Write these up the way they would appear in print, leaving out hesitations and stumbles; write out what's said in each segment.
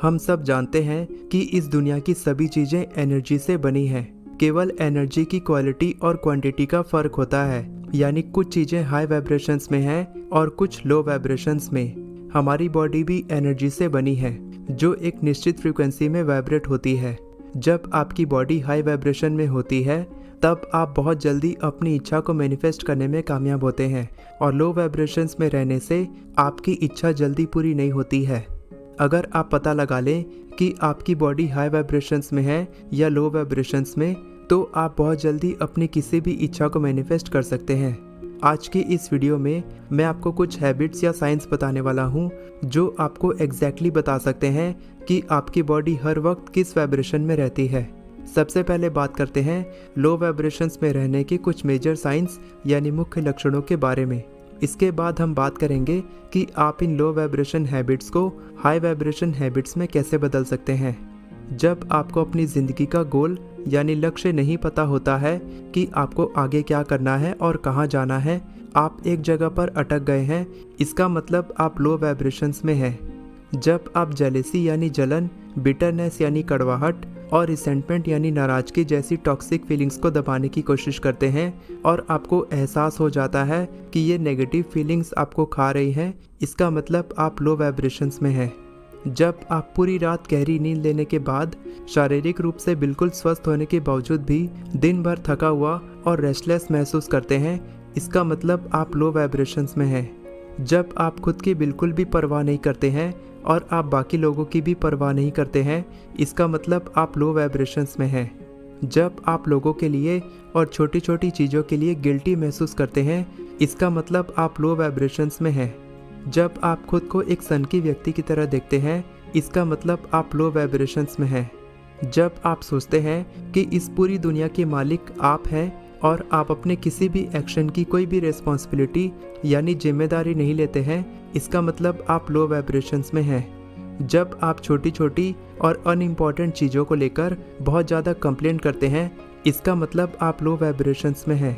हम सब जानते हैं कि इस दुनिया की सभी चीजें एनर्जी से बनी हैं। केवल एनर्जी की क्वालिटी और क्वांटिटी का फर्क होता है, यानी कुछ चीजें हाई वाइब्रेशंस में हैं और कुछ लो वाइब्रेशंस में। हमारी बॉडी भी एनर्जी से बनी है जो एक निश्चित फ्रीक्वेंसी में वाइब्रेट होती है। जब आपकी बॉडी हाई वाइब्रेशन में होती है तब आप बहुत जल्दी अपनी इच्छा को मैनिफेस्ट करने में कामयाब होते हैं, और लो वाइब्रेशंस में रहने से आपकी इच्छा जल्दी पूरी नहीं होती है। अगर आप पता लगा लें कि आपकी बॉडी हाई वाइब्रेशंस में है या लो वाइब्रेशंस में, तो आप बहुत जल्दी अपनी किसी भी इच्छा को मैनिफेस्ट कर सकते हैं। आज की इस वीडियो में मैं आपको कुछ हैबिट्स या साइंस बताने वाला हूं जो आपको एग्जैक्टली बता सकते हैं कि आपकी बॉडी हर वक्त किस वाइब्रेशन में रहती है। सबसे पहले बात करते हैं लो वाइब्रेशंस में रहने के कुछ मेजर साइंस यानी मुख्य लक्षणों के बारे में। इसके बाद हम बात करेंगे कि आप इन लो वाइब्रेशन हैबिट्स को हाई वाइब्रेशन हैबिट्स में कैसे बदल सकते हैं। जब आपको अपनी ज़िंदगी का गोल यानी लक्ष्य नहीं पता होता है कि आपको आगे क्या करना है और कहाँ जाना है, आप एक जगह पर अटक गए हैं, इसका मतलब आप लो वाइब्रेशंस में हैं। जब आप जेलेसी यानी जलन, बिटरनेस यानी कड़वाहट और रिसेंटमेंट यानी नाराज़गी जैसी टॉक्सिक फीलिंग्स को दबाने की कोशिश करते हैं और आपको एहसास हो जाता है कि ये नेगेटिव फीलिंग्स आपको खा रही हैं, इसका मतलब आप लो वाइब्रेशंस में हैं। जब आप पूरी रात गहरी नींद लेने के बाद शारीरिक रूप से बिल्कुल स्वस्थ होने के बावजूद भी दिन भर थका हुआ और रेस्टलेस महसूस करते हैं, इसका मतलब आप लो वाइब्रेशंस में हैं। जब आप खुद की बिल्कुल भी परवाह नहीं करते हैं और आप बाकी लोगों की भी परवाह नहीं करते हैं, इसका मतलब आप लो वाइब्रेशंस में हैं। जब आप लोगों के लिए और छोटी छोटी चीज़ों के लिए गिल्टी महसूस करते हैं, इसका मतलब आप लो वाइब्रेशंस में हैं। जब आप खुद को एक सनकी व्यक्ति की तरह देखते हैं, इसका मतलब आप लो वाइब्रेशंस में हैं। जब आप सोचते हैं कि इस पूरी दुनिया के मालिक आप हैं और आप अपने किसी भी एक्शन की कोई भी रिस्पॉन्सिबिलिटी यानी जिम्मेदारी नहीं लेते हैं, इसका मतलब आप लो वाइब्रेशंस में हैं। जब आप छोटी छोटी और अनइम्पॉर्टेंट चीज़ों को लेकर बहुत ज़्यादा कंप्लेंट करते हैं, इसका मतलब आप लो वाइब्रेशंस में हैं।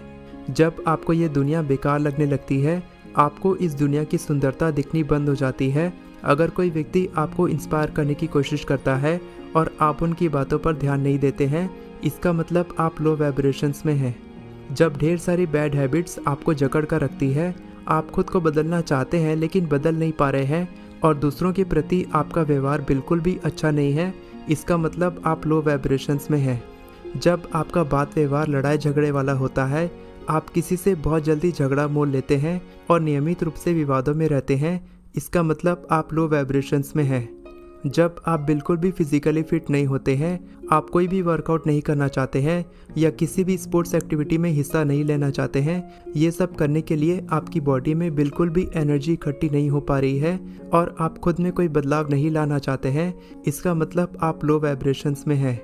जब आपको ये दुनिया बेकार लगने लगती है, आपको इस दुनिया की सुंदरता दिखनी बंद हो जाती है, अगर कोई व्यक्ति आपको इंस्पायर करने की कोशिश करता है और आप उनकी बातों पर ध्यान नहीं देते हैं, इसका मतलब आप लो वाइब्रेशंस में हैं। जब ढेर सारी बैड हैबिट्स आपको जकड़ कर रखती है, आप खुद को बदलना चाहते हैं लेकिन बदल नहीं पा रहे हैं और दूसरों के प्रति आपका व्यवहार बिल्कुल भी अच्छा नहीं है, इसका मतलब आप लो वाइब्रेशंस में हैं। जब आपका बात व्यवहार लड़ाई झगड़े वाला होता है, आप किसी से बहुत जल्दी झगड़ा मोल लेते हैं और नियमित रूप से विवादों में रहते हैं, इसका मतलब आप लो वाइब्रेशंस में हैं। जब आप बिल्कुल भी फिजिकली फिट नहीं होते हैं, आप कोई भी वर्कआउट नहीं करना चाहते हैं या किसी भी स्पोर्ट्स एक्टिविटी में हिस्सा नहीं लेना चाहते हैं, ये सब करने के लिए आपकी बॉडी में बिल्कुल भी एनर्जी इकट्ठी नहीं हो पा रही है और आप खुद में कोई बदलाव नहीं लाना चाहते हैं, इसका मतलब आप लो वाइब्रेशंस में हैं।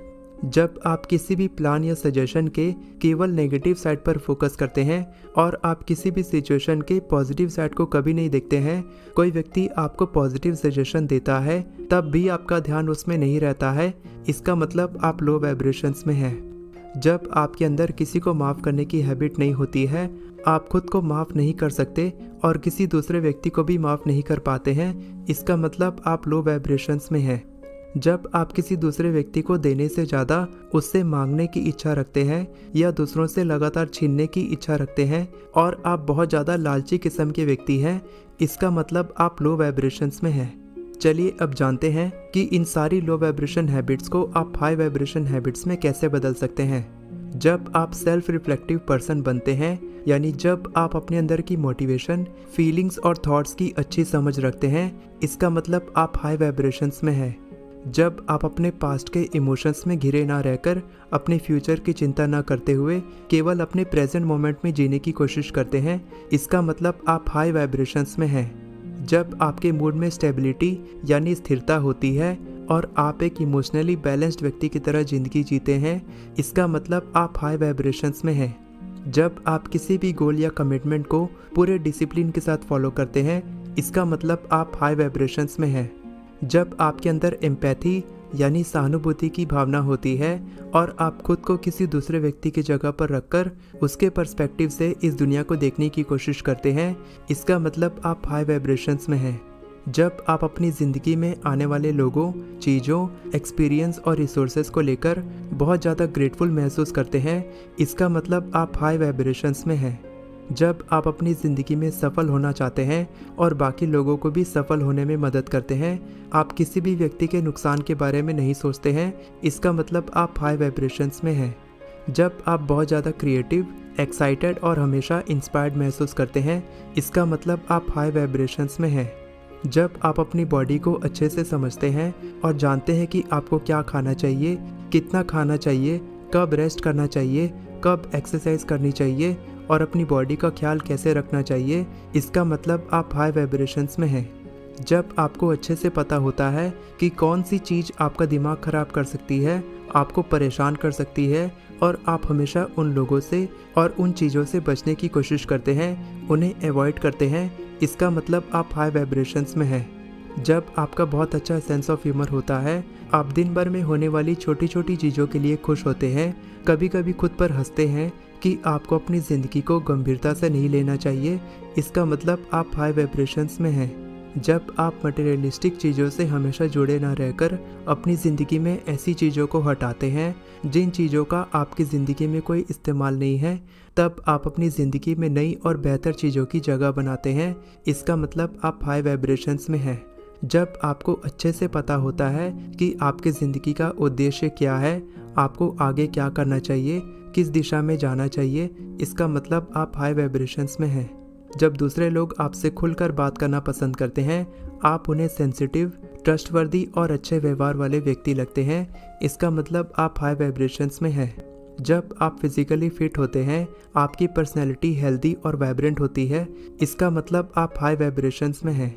जब आप किसी भी प्लान या सजेशन के केवल नेगेटिव साइड पर फोकस करते हैं और आप किसी भी सिचुएशन के पॉजिटिव साइड को कभी नहीं देखते हैं, कोई व्यक्ति आपको पॉजिटिव सजेशन देता है तब भी आपका ध्यान उसमें नहीं रहता है, इसका मतलब आप लो वाइब्रेशंस में हैं। जब आपके अंदर किसी को माफ़ करने की हैबिट नहीं होती है, आप खुद को माफ़ नहीं कर सकते और किसी दूसरे व्यक्ति को भी माफ़ नहीं कर पाते हैं, इसका मतलब आप लो वाइब्रेशंस में हैं। जब आप किसी दूसरे व्यक्ति को देने से ज़्यादा उससे मांगने की इच्छा रखते हैं या दूसरों से लगातार छीनने की इच्छा रखते हैं और आप बहुत ज़्यादा लालची किस्म के व्यक्ति हैं, इसका मतलब आप लो वाइब्रेशंस में हैं। चलिए अब जानते हैं कि इन सारी लो वाइब्रेशन हैबिट्स को आप हाई वाइब्रेशन हैबिट्स में कैसे बदल सकते हैं। जब आप सेल्फ रिफ्लेक्टिव पर्सन बनते हैं, यानी जब आप अपने अंदर की मोटिवेशन, फीलिंग्स और थॉट्स की अच्छी समझ रखते हैं, इसका मतलब आप हाई वाइब्रेशंस में हैं। जब आप अपने पास्ट के इमोशंस में घिरे ना रहकर अपने फ्यूचर की चिंता ना करते हुए केवल अपने प्रेजेंट मोमेंट में जीने की कोशिश करते हैं, इसका मतलब आप हाई वाइब्रेशंस में हैं। जब आपके मूड में स्टेबिलिटी यानी स्थिरता होती है और आप एक इमोशनली बैलेंस्ड व्यक्ति की तरह ज़िंदगी जीते हैं, इसका मतलब आप हाई वाइब्रेशंस में हैं। जब आप किसी भी गोल या कमिटमेंट को पूरे डिसिप्लिन के साथ फॉलो करते हैं, इसका मतलब आप हाई वाइब्रेशंस में हैं। जब आपके अंदर एम्पैथी यानी सहानुभूति की भावना होती है और आप खुद को किसी दूसरे व्यक्ति की जगह पर रखकर उसके पर्सपेक्टिव से इस दुनिया को देखने की कोशिश करते हैं, इसका मतलब आप हाई वाइब्रेशंस में हैं। जब आप अपनी ज़िंदगी में आने वाले लोगों, चीज़ों, एक्सपीरियंस और रिसोर्सेज को लेकर बहुत ज़्यादा ग्रेटफुल महसूस करते हैं, इसका मतलब आप हाई वाइब्रेशंस में हैं। जब आप अपनी ज़िंदगी में सफल होना चाहते हैं और बाकी लोगों को भी सफल होने में मदद करते हैं, आप किसी भी व्यक्ति के नुकसान के बारे में नहीं सोचते हैं, इसका मतलब आप हाई वाइब्रेशंस में हैं। जब आप बहुत ज़्यादा क्रिएटिव, एक्साइटेड और हमेशा इंस्पायर्ड महसूस करते हैं, इसका मतलब आप हाई वाइब्रेशंस में हैं। जब आप अपनी बॉडी को अच्छे से समझते हैं और जानते हैं कि आपको क्या खाना चाहिए, कितना खाना चाहिए, कब रेस्ट करना चाहिए, कब एक्सरसाइज करनी चाहिए और अपनी बॉडी का ख्याल कैसे रखना चाहिए, इसका मतलब आप हाई वाइब्रेशंस में हैं। जब आपको अच्छे से पता होता है कि कौन सी चीज़ आपका दिमाग ख़राब कर सकती है, आपको परेशान कर सकती है और आप हमेशा उन लोगों से और उन चीज़ों से बचने की कोशिश करते हैं, उन्हें अवॉइड करते हैं, इसका मतलब आप हाई वाइब्रेशंस में हैं। जब आपका बहुत अच्छा सेंस ऑफ ह्यूमर होता है, आप दिन भर में होने वाली छोटी छोटी चीज़ों के लिए खुश होते हैं, कभी कभी खुद पर हंसते हैं कि आपको अपनी ज़िंदगी को गंभीरता से नहीं लेना चाहिए, इसका मतलब आप हाई वाइब्रेशंस में हैं। जब आप मटेरियलिस्टिक चीज़ों से हमेशा जुड़े ना रहकर अपनी ज़िंदगी में ऐसी चीज़ों को हटाते हैं जिन चीज़ों का आपकी ज़िंदगी में कोई इस्तेमाल नहीं है, तब आप अपनी ज़िंदगी में नई और बेहतर चीज़ों की जगह बनाते हैं, इसका मतलब आप हाई वाइब्रेशंस में हैं। जब आपको अच्छे से पता होता है कि आपकी ज़िंदगी का उद्देश्य क्या है, आपको आगे क्या करना चाहिए, किस दिशा में जाना चाहिए, इसका मतलब आप हाई वाइब्रेशंस में हैं। जब दूसरे लोग आपसे खुलकर बात करना पसंद करते हैं, आप उन्हें सेंसिटिव, ट्रस्टवर्दी और अच्छे व्यवहार वाले व्यक्ति लगते हैं, इसका मतलब आप हाई वाइब्रेशंस में हैं। जब आप फिजिकली फिट होते हैं, आपकी पर्सनैलिटी हेल्दी और वाइब्रेंट होती है, इसका मतलब आप हाई वाइब्रेशंस में हैं।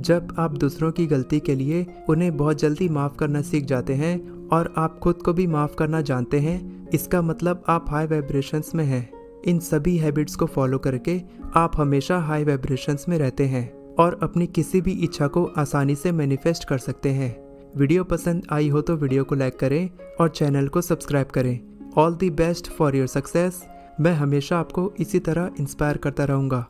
जब आप दूसरों की गलती के लिए उन्हें बहुत जल्दी माफ़ करना सीख जाते हैं और आप खुद को भी माफ़ करना जानते हैं, इसका मतलब आप हाई वाइब्रेशंस में हैं। इन सभी हैबिट्स को फॉलो करके आप हमेशा हाई वाइब्रेशंस में रहते हैं और अपनी किसी भी इच्छा को आसानी से मैनिफेस्ट कर सकते हैं। वीडियो पसंद आई हो तो वीडियो को लाइक करें और चैनल को सब्सक्राइब करें। All the best for your success. मैं हमेशा आपको इसी तरह इंस्पायर करता रहूँगा।